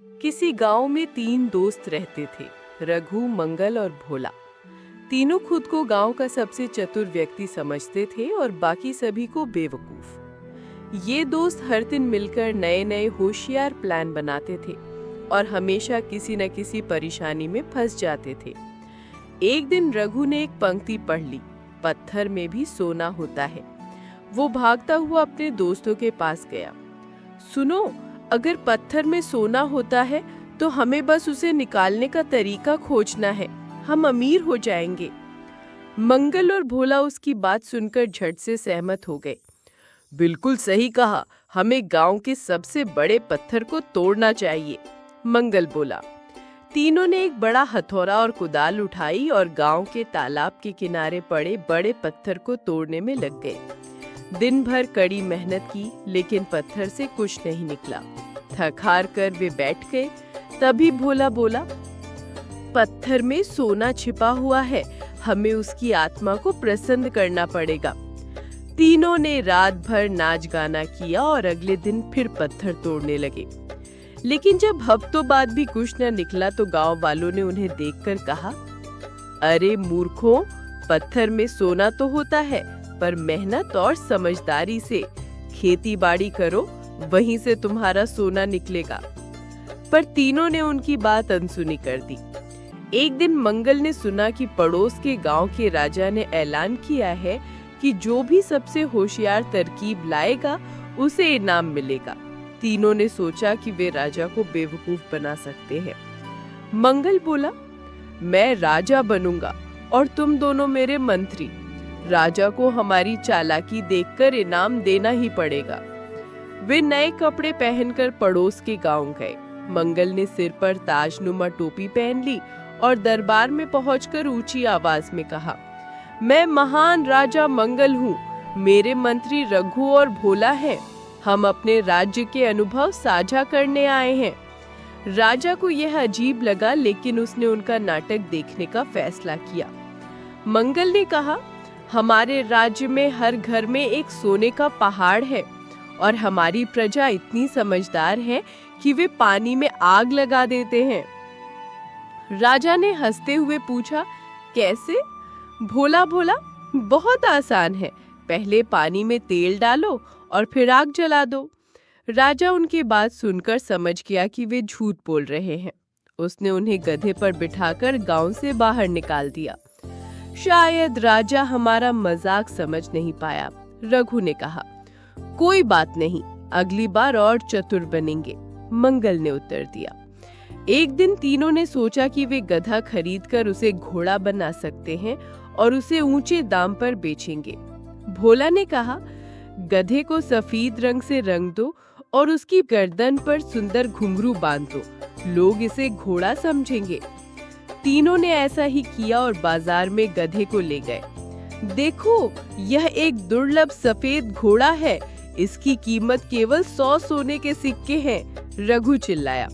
किसी गांव में 3 दोस्त रहते थे, रघु, मंगल और भोला। तीनों खुद को गांव का सबसे चतुर व्यक्ति समझते थे और बाकी सभी को बेवकूफ। ये दोस्त हर दिन मिलकर नए नए होशियार प्लान बनाते थे और हमेशा किसी न किसी परेशानी में फंस जाते थे। एक दिन रघु ने एक पंक्ति पढ़ ली, पत्थर में भी सोना होता है। वो भागता हुआ अपने दोस्तों के पास गया। सुनो, अगर पत्थर में सोना होता है तो हमें बस उसे निकालने का तरीका खोजना है, हम अमीर हो जाएंगे। मंगल और भोला उसकी बात सुनकर झट से सहमत हो गए। बिल्कुल सही कहा, हमें गांव के सबसे बड़े पत्थर को तोड़ना चाहिए, मंगल बोला। तीनों ने एक बड़ा हथौड़ा और कुदाल उठाई और गांव के तालाब के किनारे पड़े बड़े पत्थर को तोड़ने में लग गए। दिन भर कड़ी मेहनत की, लेकिन पत्थर से कुछ नहीं निकला। थक हार कर वे बैठ गए। तभी भोला बोला, पत्थर में सोना छिपा हुआ है, हमें उसकी आत्मा को प्रसन्न करना पड़ेगा। तीनों ने रात भर नाच गाना किया और अगले दिन फिर पत्थर तोड़ने लगे। लेकिन जब हफ्तों बाद भी कुछ न निकला तो गांव वालों ने उन्हें देखकर कहा, अरे मूर्खों, पत्थर में सोना तो होता है, पर मेहनत और समझदारी से खेती बाड़ी करो, वहीं से तुम्हारा सोना निकलेगा। पर तीनों ने उनकी बात अनसुनी कर दी। एक दिन मंगल ने सुना कि पड़ोस के गांव के राजा ने ऐलान किया है कि जो भी सबसे होशियार तरकीब लाएगा उसे इनाम मिलेगा। तीनों ने सोचा कि वे राजा को बेवकूफ बना सकते हैं। मंगल बोला, मैं राजा बनूंगा और तुम दोनों मेरे मंत्री। राजा को हमारी चालाकी देखकर इनाम देना ही पड़ेगा। वे नए कपड़े पहनकर पड़ोस के गांव गए। मंगल ने सिर पर ताजनुमा टोपी पहन ली और दरबार में पहुंचकर ऊंची आवाज में कहा, मैं महान राजा मंगल हूँ, मेरे मंत्री रघु और भोला हैं। हम अपने राज्य के अनुभव साझा करने आए हैं। राजा को यह अजीब लगा, लेकिन उसने उनका नाटक देखने का फैसला किया। मंगल ने कहा, हमारे राज्य में हर घर में एक सोने का पहाड़ है और हमारी प्रजा इतनी समझदार है कि वे पानी में आग लगा देते हैं। राजा ने हंसते हुए पूछा, कैसे? भोला बोला, बहुत आसान है, पहले पानी में तेल डालो और फिर आग जला दो। राजा उनकी बात सुनकर समझ गया कि वे झूठ बोल रहे हैं। उसने उन्हें गधे पर बिठाकर गांव से बाहर निकाल दिया। शायद राजा हमारा मजाक समझ नहीं पाया, रघु ने कहा। कोई बात नहीं, अगली बार और चतुर बनेंगे, मंगल ने उत्तर दिया। एक दिन तीनों ने सोचा कि वे गधा खरीदकर उसे घोड़ा बना सकते हैं और उसे ऊंचे दाम पर बेचेंगे। भोला ने कहा, गधे को सफेद रंग से रंग दो और उसकी गर्दन पर सुंदर घुंघरू बांध दो, लोग इसे घोड़ा समझेंगे। तीनों ने ऐसा ही किया और बाजार में गधे को ले गए। देखो, यह एक दुर्लभ सफेद घोड़ा है, इसकी कीमत केवल 100 सोने के सिक्के हैं, रघु चिल्लाया।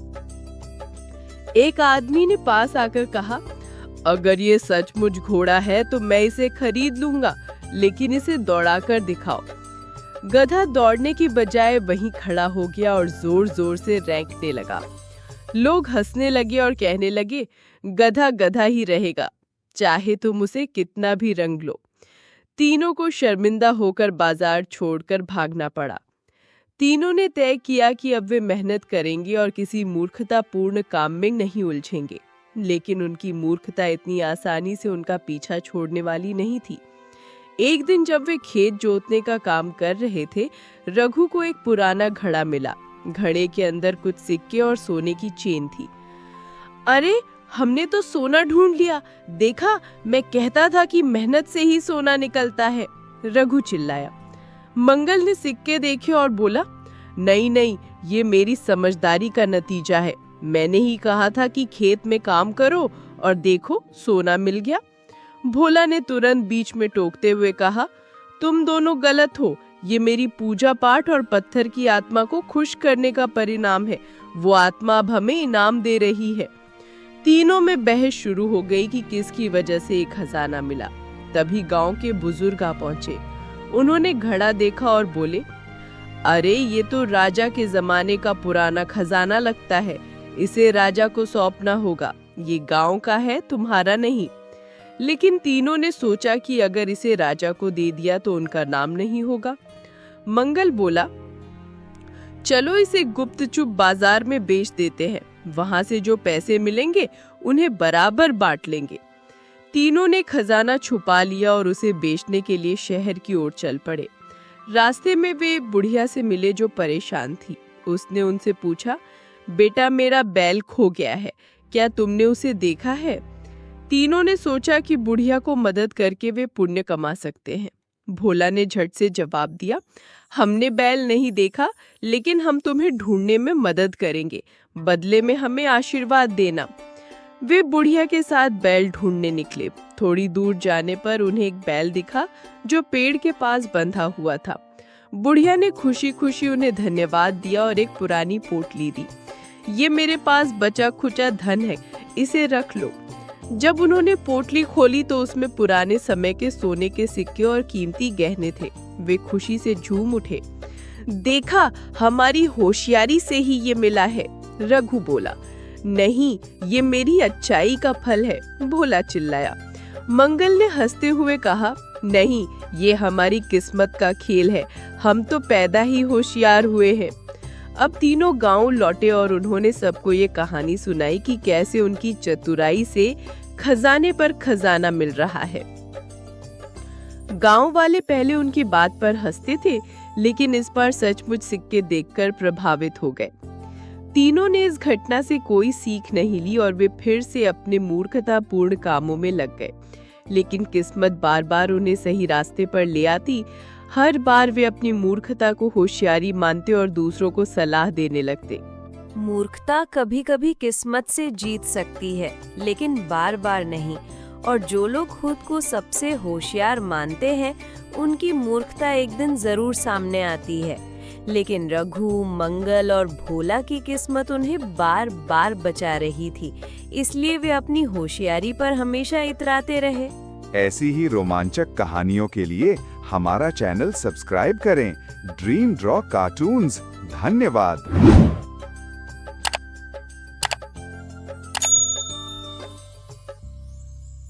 एक आदमी ने पास आकर कहा, अगर ये सचमुच घोड़ा है तो मैं इसे खरीद लूंगा, लेकिन इसे दौड़ाकर दिखाओ। गधा दौड़ने की बजाय वहीं खड़ा हो गया और जोर जोर से रेंकने लगा। लोग हंसने लगे और कहने लगे, गधा गधा ही रहेगा, चाहे तुम उसे कितना भी रंग लो। तीनों को शर्मिंदा होकर बाजार छोड़कर भागना पड़ा। तीनों ने तय किया कि अब वे मेहनत करेंगे और किसी मूर्खतापूर्ण काम में नहीं उलझेंगे। लेकिन उनकी मूर्खता इतनी आसानी से उनका पीछा छोड़ने वाली नहीं थी। एक दिन जब वे खेत जोतने का काम कर रहे थे, रघु को एक पुराना घड़ा मिला। घड़े के अंदर कुछ सिक्के और सोने की चेन थी। अरे, हमने तो सोना ढूंढ लिया, देखा, मैं कहता था कि मेहनत से ही सोना निकलता है, रघु चिल्लाया। मंगल ने सिक्के देखे और बोला, नहीं नहीं, ये मेरी समझदारी का नतीजा है। मैंने ही कहा था कि खेत में काम करो और देखो, सोना मिल गया। भोला ने तुरंत बीच में टोकते हुए कहा, तुम दोनों गलत हो, ये मेरी पूजा पाठ और पत्थर की आत्मा को खुश करने का परिणाम है। वो आत्मा अब हमें इनाम दे रही है। तीनों में बहस शुरू हो गई कि किसकी वजह से एक खजाना मिला। तभी गांव के बुजुर्ग आ पहुंचे। उन्होंने घड़ा देखा और बोले, अरे ये तो राजा के जमाने का पुराना खजाना लगता है, इसे राजा को सौंपना होगा। ये गांव का है, तुम्हारा नहीं। लेकिन तीनों ने सोचा कि अगर इसे राजा को दे दिया तो उनका नाम नहीं होगा। मंगल बोला, चलो इसे गुप्तचुप बाजार में बेच देते हैं, वहां से जो पैसे मिलेंगे उन्हें बराबर बांट लेंगे। तीनों ने खजाना छुपा लिया और उसे बेचने के लिए शहर की ओर चल पड़े। रास्ते में वे बुढ़िया से मिले जो परेशान थी। उसने उनसे पूछा, बेटा मेरा बैल खो गया है, क्या तुमने उसे देखा है? तीनों ने सोचा कि बुढ़िया को मदद करके वे पुण्य कमा सकते हैं। भोला ने झट से जवाब दिया, हमने बैल नहीं देखा, लेकिन हम तुम्हें ढूंढने में मदद करेंगे, बदले में हमें आशीर्वाद देना। वे बुढ़िया के साथ बैल ढूंढने निकले। थोड़ी दूर जाने पर उन्हें एक बैल दिखा जो पेड़ के पास बंधा हुआ था। बुढ़िया ने खुशी खुशी उन्हें धन्यवाद दिया और एक पुरानी पोटली दी। ये मेरे पास बचा खुचा धन है, इसे रख लो। जब उन्होंने पोटली खोली तो उसमें पुराने समय के सोने के सिक्के और कीमती गहने थे। वे खुशी से झूम उठे। देखा, हमारी होशियारी से ही ये मिला है। रघु बोला, नहीं, ये मेरी अच्छाई का फल है। भोला चिल्लाया। मंगल ने हंसते हुए कहा, नहीं, ये हमारी किस्मत का खेल है, हम तो पैदा ही होशियार हुए हैं। अब तीनों गांव लौटे और उन्होंने सबको ये कहानी सुनाई कि कैसे उनकी चतुराई से खजाने पर खजाना मिल रहा है। गांव वाले पहले उनकी बात पर हंसते थे, लेकिन इस बार सचमुच सिक्के देखकर प्रभावित हो गए। तीनों ने इस घटना से कोई सीख नहीं ली और वे फिर से अपने मूर्खतापूर्ण कामों में लग गए। लेकिन किस्मत बार बार उन्हें सही रास्ते पर ले आती। हर बार वे अपनी मूर्खता को होशियारी मानते और दूसरों को सलाह देने लगते। मूर्खता कभी कभी किस्मत से जीत सकती है, लेकिन बार बार नहीं। और जो लोग खुद को सबसे होशियार मानते हैं, उनकी मूर्खता एक दिन जरूर सामने आती है। लेकिन रघु, मंगल और भोला की किस्मत उन्हें बार बार बचा रही थी, इसलिए वे अपनी होशियारी पर हमेशा इतराते रहे। ऐसी ही रोमांचक कहानियों के लिए हमारा चैनल सब्सक्राइब करें। Dream draw cartoons. धन्यवाद।